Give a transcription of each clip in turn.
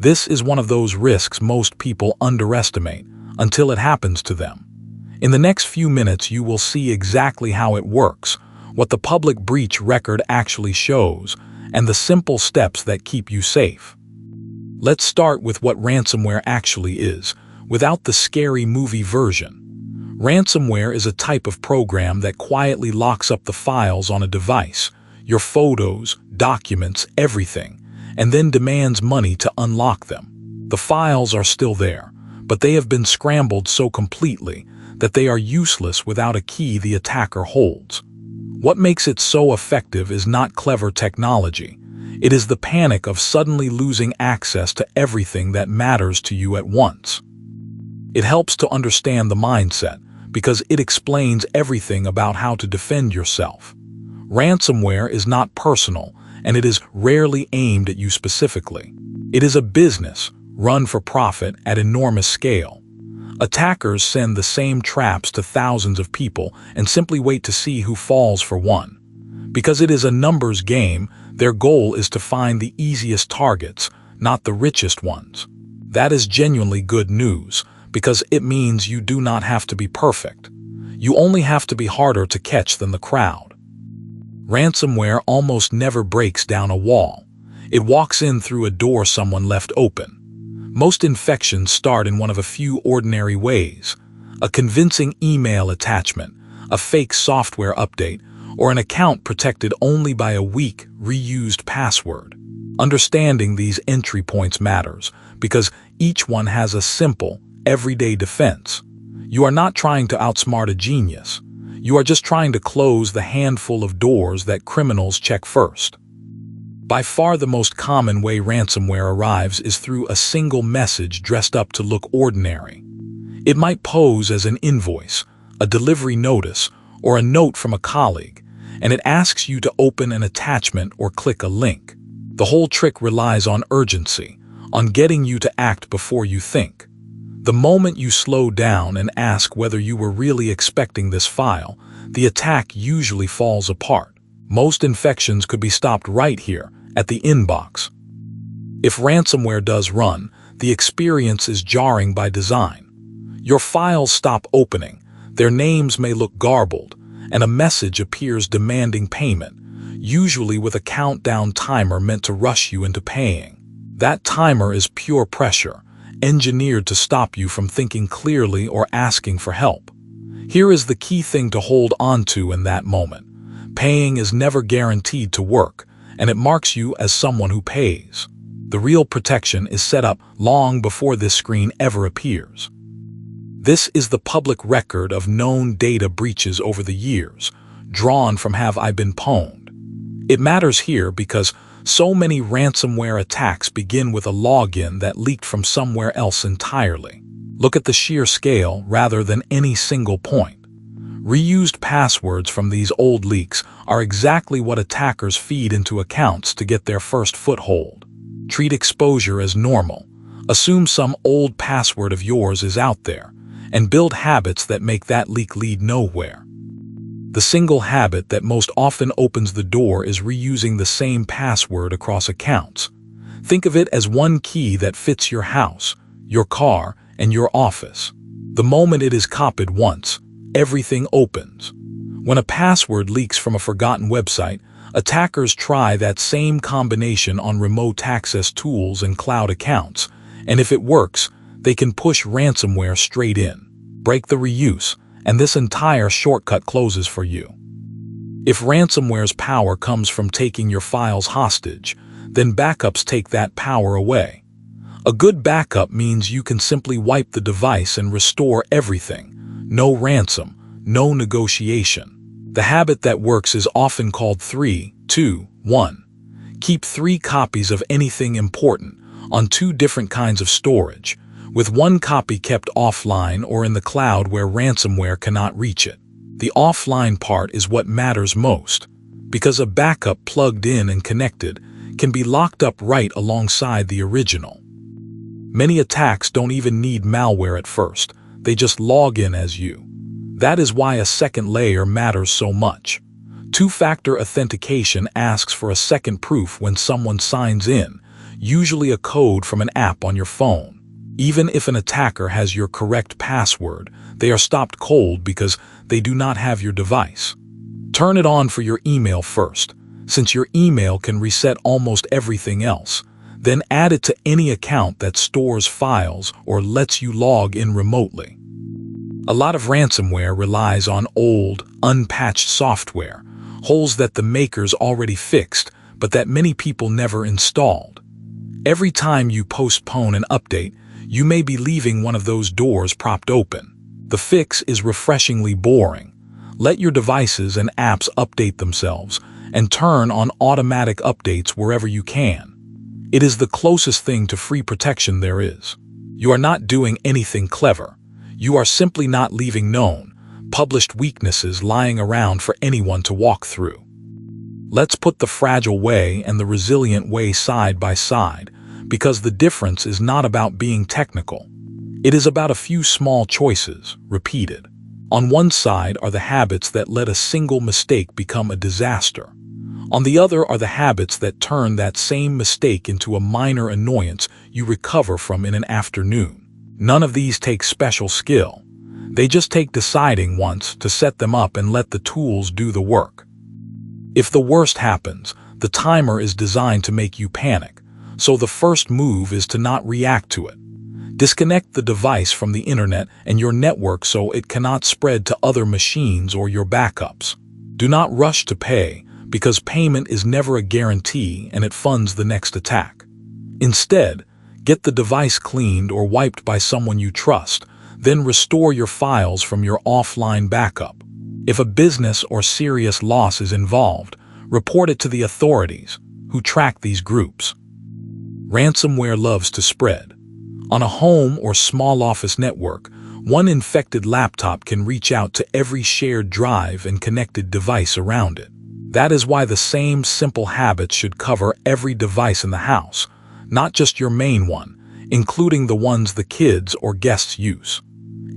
This is one of those risks most people underestimate until it happens to them. In the next few minutes, you will see exactly how it works, what the public breach record actually shows, and the simple steps that keep you safe. Let's start with what ransomware actually is, without the scary movie version. Ransomware is a type of program that quietly locks up the files on a device, your photos, documents, everything, and then demands money to unlock them. The files are still there, but they have been scrambled so completely that they are useless without a key the attacker holds. What makes it so effective is not clever technology. It is the panic of suddenly losing access to everything that matters to you at once. It helps to understand the mindset, because it explains everything about how to defend yourself. Ransomware is not personal, and it is rarely aimed at you specifically. It is a business, run for profit at enormous scale. Attackers send the same traps to thousands of people and simply wait to see who falls for one. Because it is a numbers game, their goal is to find the easiest targets, not the richest ones. That is genuinely good news, because it means you do not have to be perfect. You only have to be harder to catch than the crowd. Ransomware almost never breaks down a wall. It walks in through a door someone left open. Most infections start in one of a few ordinary ways: a convincing email attachment, a fake software update, or an account protected only by a weak, reused password. Understanding these entry points matters, because each one has a simple, everyday defense. You are not trying to outsmart a genius. You are just trying to close the handful of doors that criminals check first. By far the most common way ransomware arrives is through a single message dressed up to look ordinary. It might pose as an invoice, a delivery notice, or a note from a colleague, and it asks you to open an attachment or click a link. The whole trick relies on urgency, on getting you to act before you think. The moment you slow down and ask whether you were really expecting this file, the attack usually falls apart. Most infections could be stopped right here, at the inbox. If ransomware does run, the experience is jarring by design. Your files stop opening, their names may look garbled, and a message appears demanding payment, usually with a countdown timer meant to rush you into paying. That timer is pure pressure, engineered to stop you from thinking clearly or asking for help. Here is the key thing to hold on to in that moment. Paying is never guaranteed to work, and it marks you as someone who pays. The real protection is set up long before this screen ever appears. This is the public record of known data breaches over the years, drawn from Have I Been Pwned. It matters here because so many ransomware attacks begin with a login that leaked from somewhere else entirely. Look at the sheer scale rather than any single point. Reused passwords from these old leaks are exactly what attackers feed into accounts to get their first foothold. Treat exposure as normal. Assume some old password of yours is out there, and build habits that make that leak lead nowhere. The single habit that most often opens the door is reusing the same password across accounts. Think of it as one key that fits your house, your car, and your office. The moment it is copied once, everything opens. When a password leaks from a forgotten website, attackers try that same combination on remote access tools and cloud accounts, and if it works, they can push ransomware straight in. Break the reuse, and this entire shortcut closes for you. If ransomware's power comes from taking your files hostage, then backups take that power away. A good backup means you can simply wipe the device and restore everything. No ransom, no negotiation. The habit that works is often called 3, 2, 1. Keep 3 copies of anything important on 2 different kinds of storage, with 1 copy kept offline or in the cloud where ransomware cannot reach it. The offline part is what matters most, because a backup plugged in and connected can be locked up right alongside the original. Many attacks don't even need malware at first, they just log in as you. That is why a second layer matters so much. Two-factor authentication asks for a second proof when someone signs in, usually a code from an app on your phone. Even if an attacker has your correct password, they are stopped cold because they do not have your device. Turn it on for your email first, since your email can reset almost everything else. Then add it to any account that stores files or lets you log in remotely. A lot of ransomware relies on old, unpatched software, holes that the makers already fixed, but that many people never installed. Every time you postpone an update, you may be leaving one of those doors propped open. The fix is refreshingly boring. Let your devices and apps update themselves, and turn on automatic updates wherever you can. It is the closest thing to free protection there is. You are not doing anything clever. You are simply not leaving known, published weaknesses lying around for anyone to walk through. Let's put the fragile way and the resilient way side by side, because the difference is not about being technical. It is about a few small choices, repeated. On one side are the habits that let a single mistake become a disaster. On the other are the habits that turn that same mistake into a minor annoyance you recover from in an afternoon. None of these take special skill. They just take deciding once to set them up and let the tools do the work. If the worst happens, the timer is designed to make you panic, so the first move is to not react to it. Disconnect the device from the internet and your network so it cannot spread to other machines or your backups. Do not rush to pay, because payment is never a guarantee and it funds the next attack. Instead, get the device cleaned or wiped by someone you trust, then restore your files from your offline backup. If a business or serious loss is involved, report it to the authorities, who track these groups. Ransomware loves to spread. On a home or small office network, one infected laptop can reach out to every shared drive and connected device around it. That is why the same simple habits should cover every device in the house, not just your main one, including the ones the kids or guests use.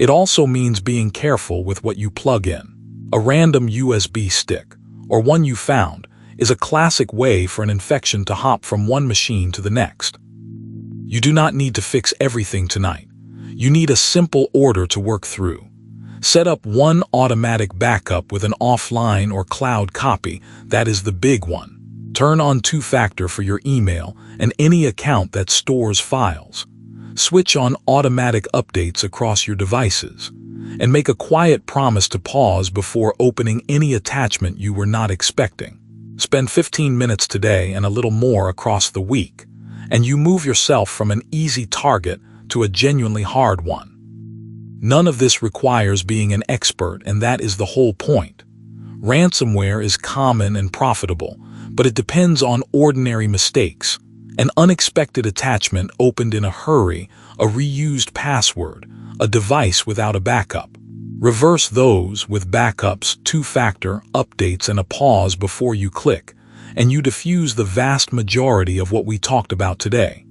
It also means being careful with what you plug in. A random USB stick, or one you found, is a classic way for an infection to hop from one machine to the next. You do not need to fix everything tonight. You need a simple order to work through. Set up one automatic backup with an offline or cloud copy. That is the big one. Turn on two-factor for your email and any account that stores files. Switch on automatic updates across your devices. And make a quiet promise to pause before opening any attachment you were not expecting. Spend 15 minutes today and a little more across the week, and you move yourself from an easy target to a genuinely hard one. None of this requires being an expert, and that is the whole point. Ransomware is common and profitable, but it depends on ordinary mistakes. An unexpected attachment opened in a hurry, a reused password, a device without a backup. Reverse those with backups, two-factor, updates, and a pause before you click, and you diffuse the vast majority of what we talked about today.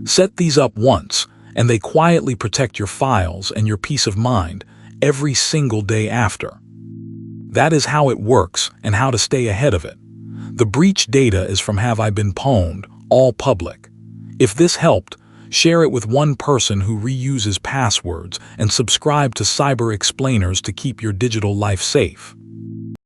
Set these up once, and they quietly protect your files and your peace of mind every single day after. That is how it works and how to stay ahead of it. The breach data is from Have I Been Pwned, all public. If this helped, share it with one person who reuses passwords and subscribe to Cyber Explainers to keep your digital life safe.